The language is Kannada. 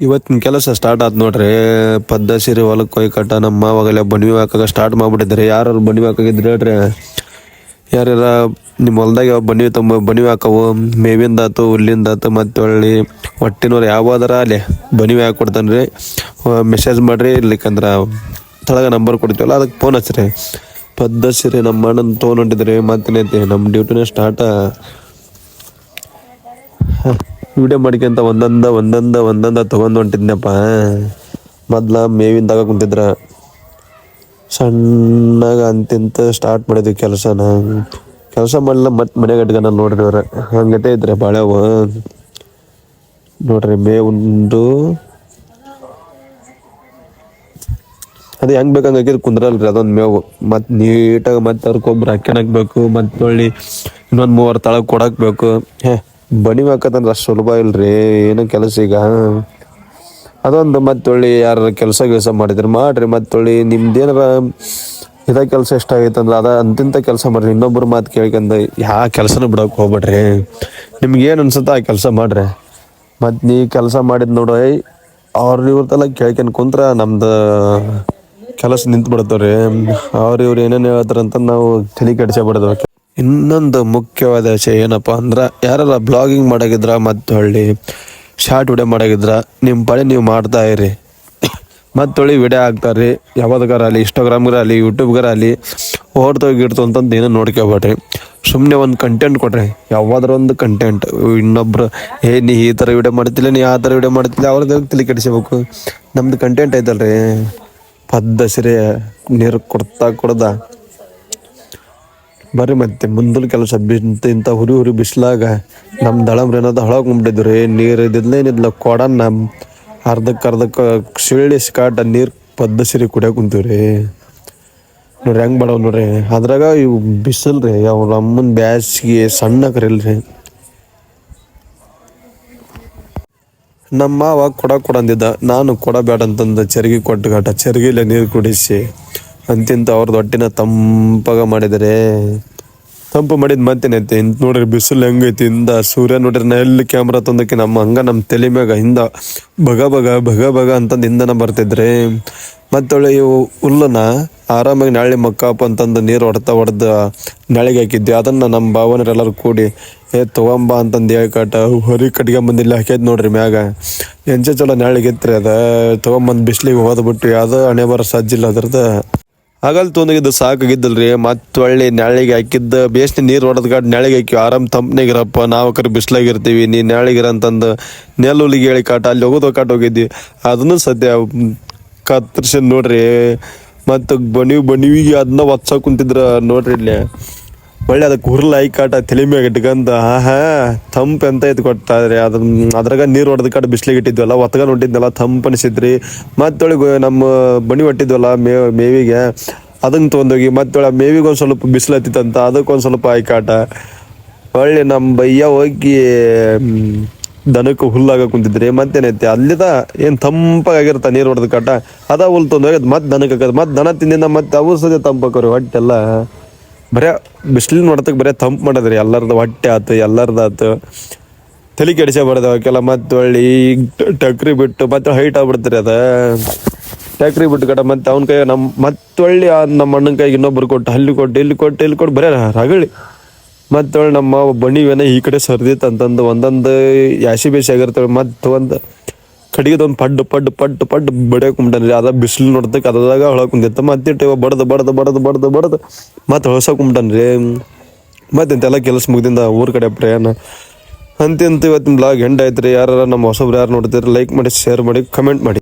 ಇವತ್ತಿನ ಕೆಲಸ ಸ್ಟಾರ್ಟ್ ಆಯ್ತು ನೋಡ್ರಿ. ಪದ್ದಸಿರಿ ಹೊಲಕ್ಕೆ ಹೋಗಿ ಕಟ್ಟ ನಮ್ಮ ಮಾವಾಗಲೇ ಬಣಿವಿ ಹಾಕಾಗ ಸ್ಟಾರ್ಟ್ ಮಾಡ್ಬಿಟ್ಟಿದ್ರಿ. ಯಾರು ಬಣಿವಿ ಹಾಕಾಗಿದ್ರಿ ಹೇಳ್ರಿ? ಯಾರ್ಯಾರ ನಿಮ್ಮ ಹೊಲ್ದಾಗ ಬಣಿವಿ ಹಾಕವು ಮೇವಿಂದಾತು ಹುಲ್ಲಿಂದಾತು ಮತ್ತು ಒಳ್ಳಿ ಹೊಟ್ಟಿನವ್ರು ಯಾವ್ದಾರ ಅಲ್ಲಿ ಬಣಿವಿ ಹಾಕಿ ಕೊಡ್ತಾನೆ ರೀ. ಮೆಸೇಜ್ ಮಾಡಿರಿ, ಇರ್ಲಿಕ್ಕಂದ್ರೆ ತಳಗ ನಂಬರ್ ಕೊಡ್ತೀವಲ್ಲ ಅದಕ್ಕೆ ಫೋನ್ ಹಚ್ಚಿರಿ. ಪದ್ದಸಿರಿ ನಮ್ಮ ಅಣ್ಣನ ತೊಗೊಂಡಿದ್ರಿ. ಮತ್ತೇನೈತಿ ನಮ್ಮ ಡ್ಯೂಟಿನೇ ಸ್ಟಾರ್ಟ. ವಿಡಿಯೋ ಮಾಡ್ಕೊಂತ ಒಂದೊಂದ ತೊಗೊಂಡು ಹೊಂಟಿದ್ನಪ್ಪ. ಮೊದ್ಲ ಮೇವಿಂದಾಗ ಕುಂತಿದ್ರ ಸಣ್ಣಗ ಅಂತಿಂತ ಸ್ಟಾರ್ಟ್ ಮಾಡಿದ್ವಿ ಕೆಲಸ ಮಾಡಲ್ಲ. ಮತ್ತೆ ಮನೆಗೆ ಇಟ್ಕೊಂಡ ನೋಡ್ರಿ ಅವ್ರ ಹಂಗತೆ ಇದ್ರೆ ಬಾಳೆವು ನೋಡ್ರಿ. ಮೇವುಂಡು ಅದು ಹೆಂಗ್ ಬೇಕಂಗೆ ಹಾಕಿದ್ ಕುಂದ್ರಲ್ರಿ ಅದೊಂದು ಮೇವು. ಮತ್ತು ನೀಟಾಗಿ ಮತ್ತೆ ಅವ್ರ ಗೊಬ್ಬರ ಹಾಕ್ಯಣಕ್ಬೇಕು. ಮತ್ತೆ ಹೊಳ್ಳಿ ಇನ್ನೊಂದು 3 ತಳಗ್ ಕೊಡಾಕ್ಬೇಕು. ಬಣಿವಿ ಹಾಕತ್ತಂದ್ರೆ ಅಷ್ಟು ಸುಲಭ ಇಲ್ರಿ ಏನೋ ಕೆಲಸ. ಈಗ ಅದೊಂದು ಮತ್ತೆ ಹೊಳ್ಳಿ ಯಾರು ಕೆಲಸ ಮಾಡಿದ್ರೆ ಮಾಡ್ರಿ. ಮತ್ತೆ ಹೊಳ್ಳಿ ನಿಮ್ದೇನಾರ ಕೆಲಸ ಇಷ್ಟ ಆಗೈತಂದ್ರೆ ಅಂತಿಂತ ಕೆಲಸ ಮಾಡ್ರಿ. ಇನ್ನೊಬ್ರು ಮಾತು ಕೇಳ್ಕೊಂಡ ಯಾವ ಕೆಲಸನೂ ಬಿಡೋಕೆ ಹೋಗ್ಬೇಡ್ರಿ. ನಿಮ್ಗೆ ಏನು ಅನ್ಸುತ್ತೆ ಆ ಕೆಲಸ ಮಾಡ್ರಿ. ಮತ್ತು ನೀ ಕೆಲಸ ಮಾಡಿದ್ ನೋಡ್ರಿ ಇವ್ರದೆಲ್ಲ ಕೇಳ್ಕೊಂಡು ಕುಂತ್ರ ನಮ್ದು ಕೆಲಸ ನಿಂತು ಬಿಡ್ತಾವ್ರಿ. ಇವ್ರು ಏನೇನು ಹೇಳ್ತಾರಂತ ನಾವು ತಲೆ ಕೆಡಿಸ್ಕೊಬಾರ್ದು. ಇನ್ನೊಂದು ಮುಖ್ಯವಾದ ವಿಷಯ ಏನಪ್ಪ ಅಂದ್ರೆ, ಯಾರೆಲ್ಲ ಬ್ಲಾಗಿಂಗ್ ಮಾಡಾಗಿದ್ರ ಮತ್ತು ಹೊಳ್ಳಿ ಶಾರ್ಟ್ ವಿಡಿಯೋ ಮಾಡಾಗಿದ್ರ ನಿಮ್ಮ ಪಾಳಿ ನೀವು ಮಾಡ್ತಾ ಇರಿ. ಮತ್ತು ಹೊಳ್ಳಿ ವಿಡಿಯೋ ಹಾಕ್ತಾರ್ರಿ ಯಾವ್ದಗಾರ ಅಲ್ಲಿ ಇನ್ಸ್ಟಾಗ್ರಾಮ್ಗಾರ ಅಲ್ಲಿ ಯೂಟ್ಯೂಬ್ಗಾರ ಅಲ್ಲಿ ಓಡ್ತೋಗಿಡ್ತು ಅಂತಂದು ಏನೋ ನೋಡ್ಕೊಬೇಡ್ರಿ. ಸುಮ್ಮನೆ ಒಂದು ಕಂಟೆಂಟ್ ಕೊಡ್ರಿ, ಯಾವ್ದಾರ ಒಂದು ಕಂಟೆಂಟ್. ಇನ್ನೊಬ್ರು ನೀ ಈ ಥರ ವಿಡಿಯೋ ಮಾಡ್ತಿಲ್ಲ, ನೀ ಆ ಥರ ವಿಡಿಯೋ ಮಾಡ್ತಿಲ್ಲ, ಅವ್ರದ್ದು ತಲೆ ಕೆಡಿಸ್ಬೇಕು. ನಮ್ದು ಕಂಟೆಂಟ್ ಐತಲ್ರಿ, ಪದ್ದಸಿರಿ ನೀರು ಕೊಡ್ದ ಬರ್ರಿ. ಮತ್ತೆ ಮುಂದಲ್ ಕೆಲಸ ಇಂಥ ಹುರಿ ಬಿಸ್ಲಾಗ ನಮ್ಮ ದಳಮ್ರ ಏನಾದ ಹಳಕ್ ಮುಂಬಿಟ್ಟಿದ್ರಿ. ನೀರು ಏನಿದ್ಲ ಕೊಡನ್ನ ಅರ್ಧಕ್ಕೆ ಶಿಳ್ಳಿ ಸ್ಕಾಟ ನೀರು ಪದ್ದಸಿರಿ ಕುಡಿಯೋಕೆ ಕುಂತೀವ್ರಿ. ನೋಡ್ರಿ ಹೆಂಗೆ ಮಾಡವ್ ನೋಡ್ರಿ. ಅದ್ರಾಗ ಇವು ಬಿಸಿಲ್ರಿ, ಅವ್ರ ಅಮ್ಮನ ಬ್ಯಾಸಿಗೆ ಸಣ್ಣ ಕರಿಲ್ರಿ. ನಮ್ಮ ಮಾವ ಕೊಡಂದಿದ್ದ, ನಾನು ಕೊಡಬೇಡ ಅಂತಂದು ಚರ್ಗಿ ಕೊಟ್ಟು ಚರ್ಗಿಲೆ ನೀರು ಕುಡಿಸಿ ಅಂತಿಂತ ಅವ್ರದ್ದು ಹೊಟ್ಟಿನ ತಂಪಾಗ ಮಾಡಿದರೆ. ತಂಪು ಮಾಡಿದ್ ಮತ್ತೇನೈತಿ ಇಂತ ನೋಡ್ರಿ. ಬಿಸಿಲು ಹೆಂಗೈತಿ ಸೂರ್ಯ ನೋಡ್ರಿ. ನಾ ಎಲ್ಲಿ ಕ್ಯಾಮ್ರಾ ತಂದಕ್ಕೆ ನಮ್ಮ ತಲೆ ಮ್ಯಾಗ ಬಗ ಅಂತಂದು ಹಿಂದನ ಬರ್ತಿದ್ರಿ. ಮತ್ತೊಳ್ಳೆ ಇವು ಹುಲ್ಲನ ಆರಾಮಾಗಿ ನಾಳೆ ಮಕ್ಕಪ್ಪ ಅಂತಂದು ನೀರು ಹೊಡೆದ ನಾಳೆಗೆ ಹಾಕಿದ್ವಿ. ಅದನ್ನ ನಮ್ಮ ಭಾವನರೆಲ್ಲರೂ ಕೂಡಿ ತಗೊಂಬ ಅಂತಂದು ಹೇಳ್ಕಾಟ ಹೊರಿ ಕಟ್ಕೊಂಬಂದಿಲ್ಲ ಹಾಕ್ಯದ್ ನೋಡ್ರಿ ಮ್ಯಾಗ. ಚಲೋ ನಾಳೆಗೆ ಎತ್ರಿ ಅದ ತಗೊಂಬಂದು ಬಿಸ್ಲಿಗೆ ಹೋದ್ಬಿಟ್ಟು ಯಾವುದೋ ಹಣೆ ಬರೋ ಸಜ್ಜಿಲ್ಲ ಅದ್ರದ್ದು. ಆಗಲ್ ತೊಂದಾಗಿದ್ದು ಸಾಕಾಗಿದ್ದಲ್ರಿ. ಮತ್ತೆ ಒಳ್ಳೆ ನಾಳೆಗೆ ಹಾಕಿದ್ದ ಬೇಸ್ನ ನೀರು ಹೊಡೆದ ನಾಳೆಗೆ ಹಾಕಿ ಆರಾಮ್ ತಂಪನಾಗಿರಪ್ಪ. ನಾವು ಬಿಸ್ಲಾಗಿರ್ತೀವಿ, ನೀ ನಾಳೆಗಿರ ಅಂತಂದು ನೆಲ್ಲುಲಿಗೆ ಹೇಳಿ ಕಾಟ ಅಲ್ಲಿ ಹೋಗಿದ್ವಿ. ಅದನ್ನು ಸದ್ಯ ಕತ್ತರ್ಸನ್ ನೋಡ್ರಿ. ಮತ್ತು ಬಣಿವಿಗೆ ಅದನ್ನ ಒತ್ಸ ಕುಂತಿದ್ರ ನೋಡ್ರಿ. ಇಲ್ಲಿ ಒಳ್ಳೆ ಅದಕ್ಕೆ ಹುರ್ಲ ಕಾಟ ತಲೆ ಮ್ಯಾಗ ಇಟ್ಕಂದ ತಂಪು ಎಂತ ಇದು ಕೊಡ್ತಾಯಿದ್ರಿ. ಅದ್ರಾಗ ನೀರು ಹೊಡೆದ ಕಾಟ ಬಿಸ್ಲಿಗೆ ಇಟ್ಟಿದ್ವಲ್ಲ, ಒತ್ತಗ ಹೊಟ್ಟಿದ್ನಲ್ಲ ತಂಪು ಅನಿಸಿದ್ರಿ. ಮತ್ತೊಳಗೆ ನಮ್ಮ ಬಣಿ ಹೊಟ್ಟಿದ್ವಲ್ಲ ಮೇವಿಗೆ ಅದನ್ನ ತೊಗೊಂಡೋಗಿ ಮತ್ತೊಳ ಮೇವಿಗೆ ಒಂದು ಸ್ವಲ್ಪ ಬಿಸಿಲು ಹತ್ತಿತ್ತಂತ ಅದಕ್ಕೊಂದು ಸ್ವಲ್ಪ ಕಾಟ. ಒಳ್ಳೆ ನಮ್ಮ ಬಯ್ಯ ಹೋಗಿ ದನಕ್ಕೆ ಹುಲ್ಲಾಗ ಕುಂತಿದ್ರಿ. ಮತ್ತೇನೈತಿ ಅಲ್ಲಿದ ಏನು ತಂಪಾಗಿರ್ತ ನೀರು ಹೊಡೆದ ಕಾಟ ಅದ ಹುಲ್ ತೊಂದೋಗಿ ಮತ್ತೆ ದನಕ್ಕೆ ಹಾಕೋದು. ಮತ್ತೆ ದನ ತಿಂದಿಂದ ಮತ್ತೆ ಅವು ಸದ್ಯ ತಂಪಾಕೋರಿ. ಹೊಟ್ಟೆಲ್ಲ ಬರೇ ಬಿಸಿಲಿನ ಹೊಡೆತಕ್ಕೆ ಬರೇ ತಂಪು ಮಾಡೋದ್ರಿ. ಎಲ್ಲರದ್ದು ಹೊಟ್ಟೆ ಆಯ್ತು, ಎಲ್ಲರದಾಯ್ತು. ತಲೆ ಕೆಡಿಸಬಾರ್ದು ಅವಕ್ಕೆಲ್ಲ. ಮತ್ತೆ ಒಳ್ಳೆ ಟಕ್ರಿ ಬಿಟ್ಟು ಮತ್ತೆ ಹೈಟ್ ಆಗ್ಬಿಡ್ತೀರಿ. ಟಕ್ರಿ ಬಿಟ್ಟು ಕಟ ಮತ್ತೆ ಅವ್ನ ಕೈ ಮತ್ತೊಳ್ಳಿ ನಮ್ಮ ಅಣ್ಣನ ಕೈಗೆ ಇನ್ನೊಬ್ರು ಕೊಟ್ಟು ಅಲ್ಲಿ ಕೊಟ್ಟು ಬರೇ ರಗಳಿ. ಮತ್ತೊಳ್ಳೆ ನಮ್ಮ ಬಣಿವೇನ ಈ ಕಡೆ ಸರ್ದಿತ್ತು ಅಂತಂದು ಒಂದೊಂದು ಯಾಸಿ ಬೇಸಿ ಆಗಿರ್ತವೆ. ಮತ್ತೆ ಒಂದು ಕಡೆಗೆದೊಂದು ಪಡ್ಡು ಬಡಿಯಾಕೊಂಬಿಟ್ಟಾನ್ರಿ. ಅದ ಬಿಸಿಲು ನೋಡ್ದಕ್ಕೆ ಅದಾಗ ಹೊಳಕೊಂದಿತ್ತ. ಮತ್ತೆ ಬಡ್ದು ಮತ್ತೆ ಹೊಳ್ಸಕೊಂಬಿಟ್ಟಾನ್ರಿ. ಮತ್ತೆಂತೆಲ್ಲ ಕೆಲಸ ಮುಗ್ದಿಂದ ಊರ ಕಡೆ ಪ್ರಯಾಣ ಅಂತಿಂತ ಇವತ್ತಿನ ಬ್ಲಾಗ್ ಎಂಡ್ ಆಯ್ತು ರೀ. ಯಾರು ನಮ್ಮ ಹೊಸಬ್ರು ಯಾರು ನೋಡ್ತೀರಿ ಲೈಕ್ ಮಾಡಿ, ಶೇರ್ ಮಾಡಿ, ಕಮೆಂಟ್ ಮಾಡಿ.